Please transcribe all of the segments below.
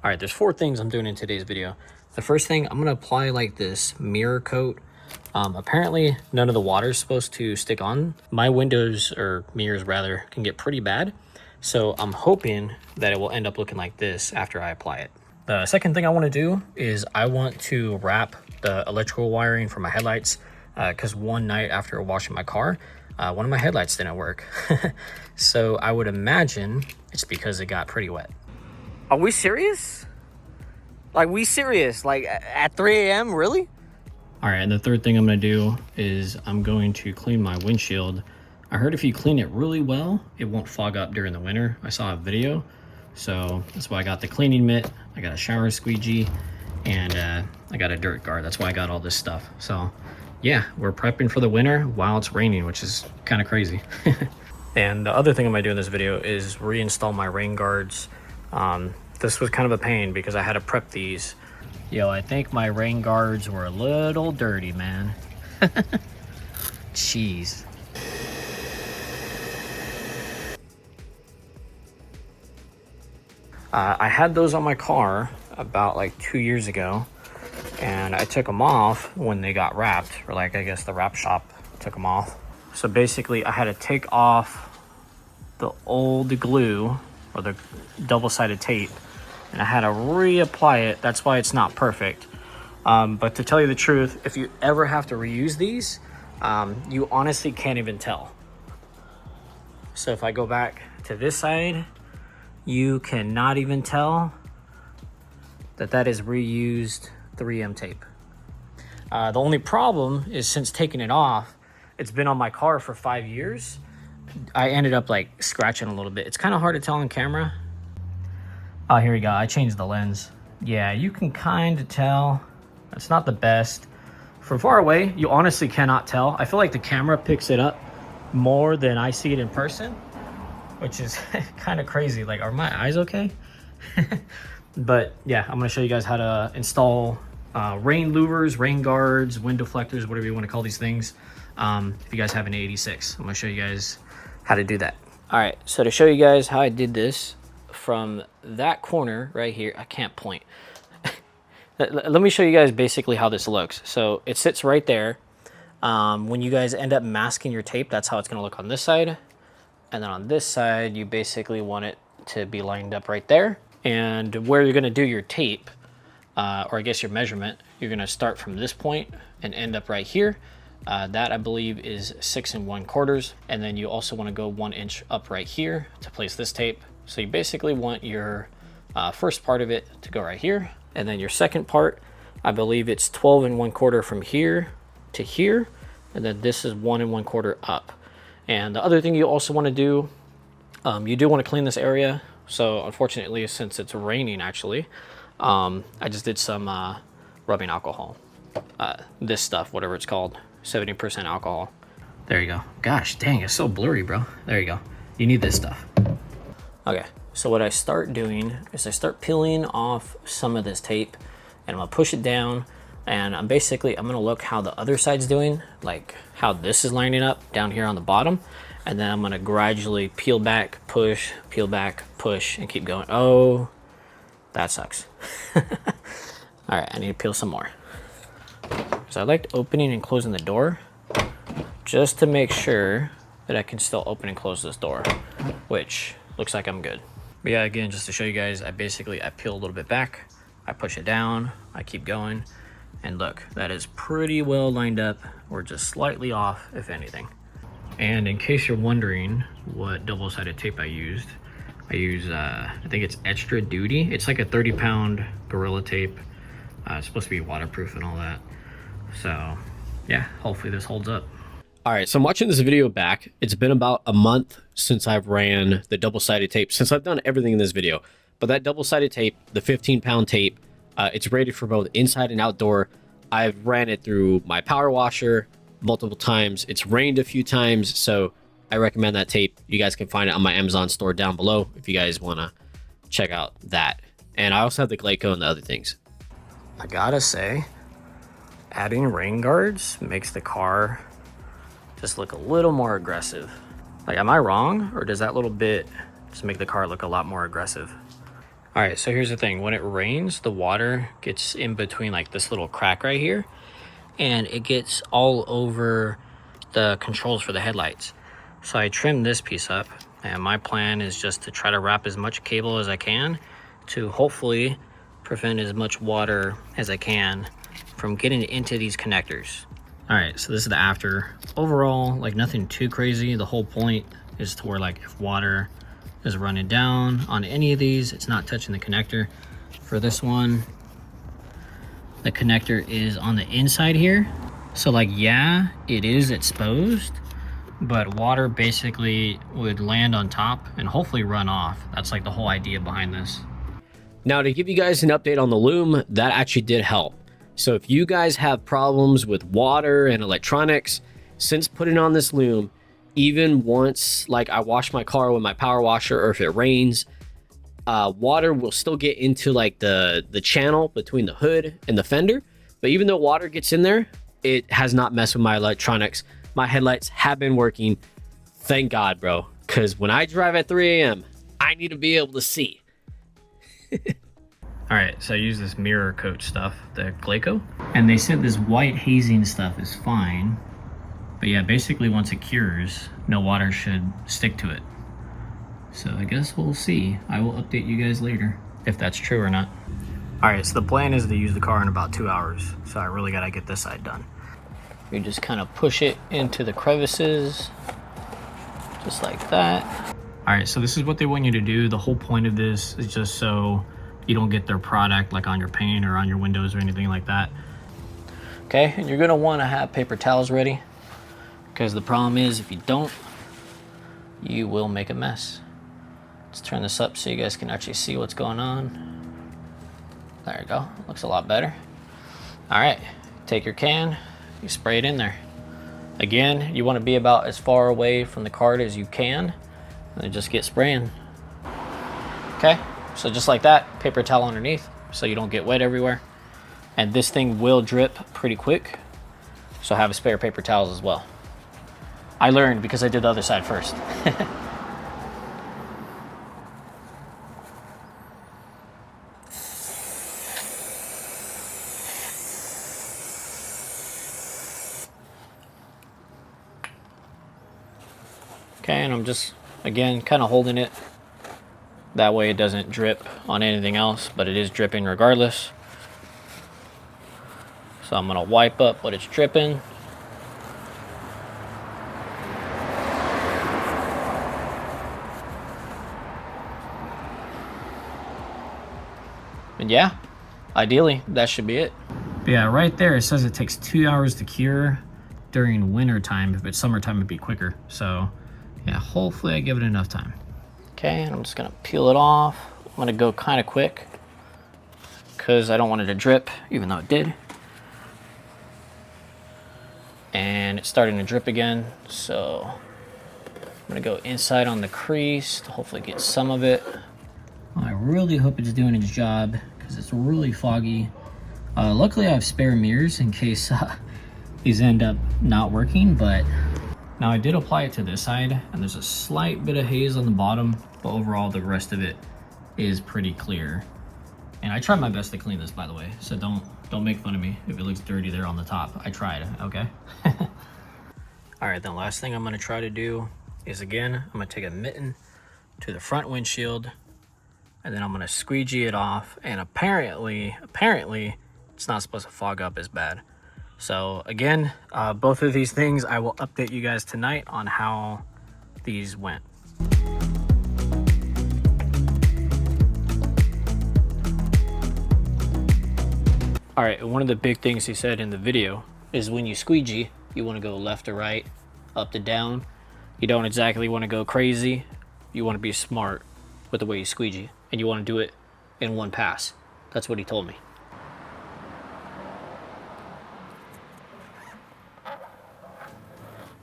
All right, there's 4 things I'm doing in today's video. The first thing, I'm gonna apply like this mirror coat. Apparently none of the water is supposed to stick on. My windows, or mirrors rather, can get pretty bad. So I'm hoping that it will end up looking like this after I apply it. The second thing I wanna do is I want to wrap the electrical wiring for my headlights because one night after washing my car, one of my headlights didn't work. So I would imagine it's because it got pretty wet. Are we serious? Like, we serious? Like, at 3 a.m., really? All right, and the third thing I'm gonna do is I'm going to clean my windshield. I heard if you clean it really well, it won't fog up during the winter. I saw a video, so that's why I got the cleaning mitt. I got a shower squeegee, and I got a dirt guard. That's why I got all this stuff. So yeah, we're prepping for the winter while it's raining, which is kind of crazy. And the other thing I'm gonna do in this video is reinstall my rain guards. This was kind of a pain because I had to prep these. Yo, I think my rain guards were a little dirty, man. Jeez. I had those on my car about like 2 years ago, and I took them off when they got wrapped, or like, I guess the wrap shop took them off. So basically I had to take off the old glue, or the double-sided tape, and I had to reapply it. That's why it's not perfect. But to tell you the truth, if you ever have to reuse these, you honestly can't even tell. So if I go back to this side, you cannot even tell that that is reused 3M tape. The only problem is, since taking it off, it's been on my car for 5 years. I ended up like scratching a little bit. It's kind of hard to tell on camera. Oh, here we go. I changed the lens. Yeah, you can kind of tell. It's not the best. From far away, you honestly cannot tell. I feel like the camera picks it up more than I see it in person, which is kind of crazy. Like, are my eyes okay? But yeah, I'm gonna show you guys how to install rain louvers, rain guards, wind deflectors, whatever you want to call these things. If you guys have an 86, I'm gonna show you guys how to do that. All right, so to show you guys how I did this, from that corner right here, I can't point. Let me show you guys basically how this looks. So it sits right there. When you guys end up masking your tape, that's how it's gonna look on this side. And then on this side, you basically want it to be lined up right there. And where you're gonna do your tape, or I guess your measurement, you're gonna start from this point and end up right here. That, I believe, is 6 1/4. And then you also want to go 1 inch up right here to place this tape. So you basically want your first part of it to go right here. And then your second part, I believe it's 12 1/4 from here to here. And then this is 1 1/4 up. And the other thing you also want to do, you do want to clean this area. So unfortunately, since it's raining actually, I just did some rubbing alcohol. This stuff, whatever it's called, 70% alcohol. There you go. Gosh dang, it's so blurry, bro. There you go. You need this stuff. Okay, so what I start doing is I start peeling off some of this tape, and I'm gonna push it down, and I'm gonna look how the other side's doing, like how this is lining up down here on the bottom, and then I'm gonna gradually peel back, push, and keep going. Oh, that sucks. All right, I need to peel some more. So I liked opening and closing the door just to make sure that I can still open and close this door, which looks like I'm good. But yeah, again, just to show you guys, I peel a little bit back, I push it down, I keep going, and look, that is pretty well lined up, or just slightly off, if anything. And in case you're wondering what double-sided tape I use, I think it's Extra Duty. It's like a 30-pound Gorilla tape. It's supposed to be waterproof and all that. So yeah, hopefully this holds up. All right, so I'm watching this video back. It's been about a month since I've ran the double-sided tape, since I've done everything in this video. But that double-sided tape, the 15-pound tape, it's rated for both inside and outdoor. I've ran it through my power washer multiple times. It's rained a few times, so I recommend that tape. You guys can find it on my Amazon store down below if you guys want to check out that. And I also have the Glaco and the other things. I gotta say, adding rain guards makes the car just look a little more aggressive. Like, am I wrong, or does that little bit just make the car look a lot more aggressive? All right, so here's the thing. When it rains, the water gets in between like this little crack right here, and it gets all over the controls for the headlights. So I trimmed this piece up, and my plan is just to try to wrap as much cable as I can to hopefully prevent as much water as I can from getting into these connectors. All right, so this is the after. Overall, like nothing too crazy. The whole point is to where like if water is running down on any of these, it's not touching the connector. For this one, the connector is on the inside here. So like, yeah, it is exposed, but water basically would land on top and hopefully run off. That's like the whole idea behind this. Now, to give you guys an update on the Loom, that actually did help. So if you guys have problems with water and electronics, since putting on this Loom, even once like I wash my car with my power washer, or if it rains, water will still get into like the channel between the hood and the fender. But even though water gets in there, it has not messed with my electronics. My headlights have been working. Thank God, bro. Because when I drive at 3 a.m., I need to be able to see. All right, so I use this mirror coat stuff, the Glaco, and they said this white hazing stuff is fine. But yeah, basically once it cures, no water should stick to it. So I guess we'll see. I will update you guys later if that's true or not. All right, so the plan is to use the car in about 2 hours. So I really gotta get this side done. You just kind of push it into the crevices, just like that. All right, so this is what they want you to do. The whole point of this is just so you don't get their product like on your paint or on your windows or anything like that. Okay, and you're gonna wanna have paper towels ready, because the problem is if you don't, you will make a mess. Let's turn this up so you guys can actually see what's going on. There you go, looks a lot better. All right, take your can, you spray it in there. Again, you wanna be about as far away from the cart as you can, and then just get spraying. Okay, so just like that, paper towel underneath so you don't get wet everywhere. And this thing will drip pretty quick, so have a spare paper towels as well. I learned because I did the other side first. Okay, and I'm just, again, kind of holding it. That way it doesn't drip on anything else, but it is dripping regardless. So I'm gonna wipe up what it's dripping. And yeah, ideally, that should be it. But yeah, right there, it says it takes 2 hours to cure during winter time. If it's summertime, it'd be quicker. So yeah, hopefully I give it enough time. Okay, and I'm just gonna peel it off. I'm gonna go kind of quick because I don't want it to drip, even though it did. And it's starting to drip again, so I'm gonna go inside on the crease to hopefully get some of it. I really hope it's doing its job because it's really foggy. Luckily I have spare mirrors in case these end up not working, but now I did apply it to this side and there's a slight bit of haze on the bottom, but overall the rest of it is pretty clear. And I tried my best to clean this, by the way, so don't make fun of me if it looks dirty there on the top. I tried, okay? All right, the last thing I'm gonna try to do is, again, I'm gonna take a mitten to the front windshield and then I'm gonna squeegee it off, and apparently it's not supposed to fog up as bad. So again, both of these things, I will update you guys tonight on how these went. All right, and one of the big things he said in the video is when you squeegee, you want to go left to right, up to down. You don't exactly want to go crazy. You want to be smart with the way you squeegee, and you want to do it in one pass. That's what he told me.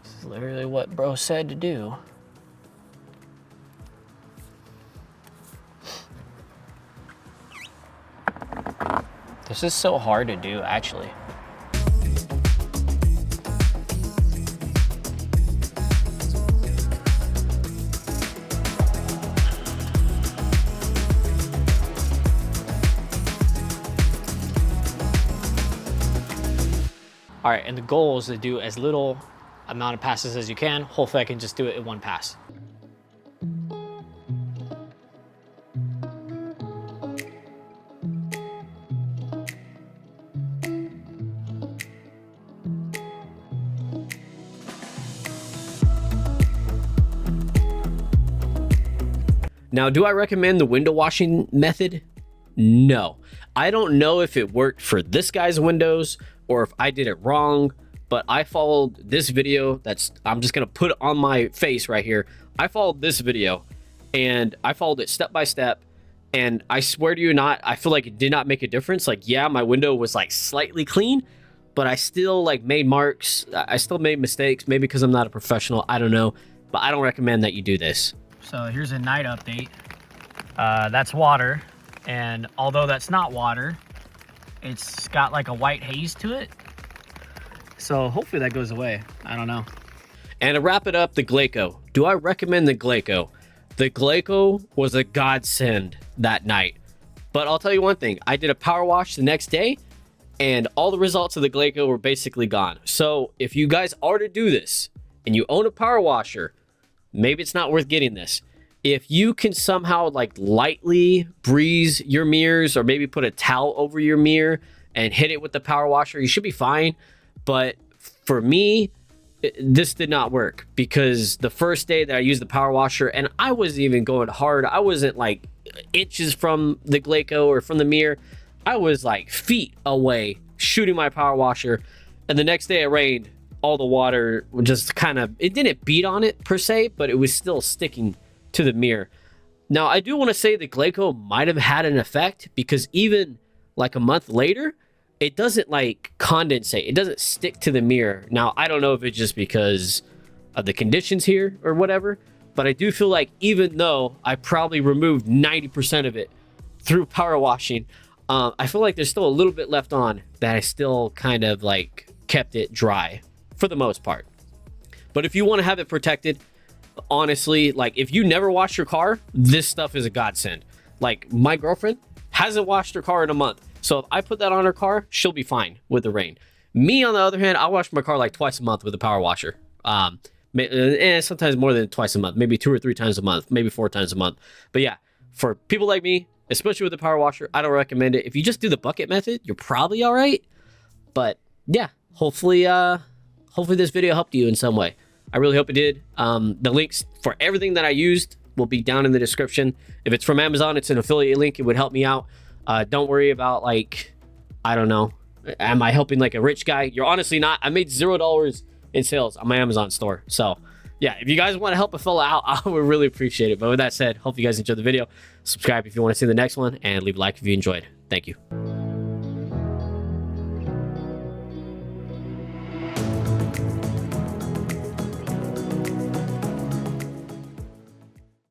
This is literally what bro said to do. This is so hard to do, actually. All right, and the goal is to do as little amount of passes as you can. Hopefully I can just do it in one pass. Now, do I recommend the window washing method? No. I don't know if it worked for this guy's windows or if I did it wrong, but I followed this video I'm just going to put it on my face right here. I followed this video and I followed it step by step. And I swear to you not, I feel like it did not make a difference. Like, yeah, my window was like slightly clean, but I still like made marks. I still made mistakes, maybe because I'm not a professional. I don't know, but I don't recommend that you do this. So here's a night update. That's water, and although that's not water, it's got like a white haze to it. So hopefully that goes away. I don't know. And to wrap it up, the Glaco. Do I recommend the Glaco? The Glaco was a godsend that night. But I'll tell you one thing. I did a power wash the next day, and all the results of the Glaco were basically gone. So if you guys are to do this, and you own a power washer, maybe it's not worth getting this. If you can somehow like lightly breeze your mirrors or maybe put a towel over your mirror and hit it with the power washer, you should be fine. But for me, this did not work because the first day that I used the power washer, and I wasn't even going hard. I wasn't like inches from the Glaco or from the mirror. I was like feet away shooting my power washer. And the next day it rained. All the water just kind of, it didn't beat on it per se, but it was still sticking to the mirror. Now, I do want to say the Glaco might have had an effect because even like a month later, it doesn't like condensate. It doesn't stick to the mirror. Now, I don't know if it's just because of the conditions here or whatever, but I do feel like even though I probably removed 90% of it through power washing, I feel like there's still a little bit left on that I still kind of like kept it dry for the most part. But if you want to have it protected, honestly, like if you never wash your car, this stuff is a godsend. Like my girlfriend hasn't washed her car in a month. So if I put that on her car, she'll be fine with the rain. Me, on the other hand, I wash my car like twice a month with a power washer. Sometimes more than twice a month, maybe 2 or 3 times a month, maybe 4 times a month. But yeah, for people like me, especially with the power washer, I don't recommend it. If you just do the bucket method, you're probably all right. But yeah, hopefully this video helped you in some way. I really hope it did. The links for everything that I used will be down in the description. If it's from Amazon, it's an affiliate link. It would help me out. Don't worry about like, I don't know. Am I helping like a rich guy? You're honestly not. I made $0 in sales on my Amazon store. So yeah, if you guys want to help a fella out, I would really appreciate it. But with that said, hope you guys enjoyed the video. Subscribe if you want to see the next one and leave a like if you enjoyed. Thank you.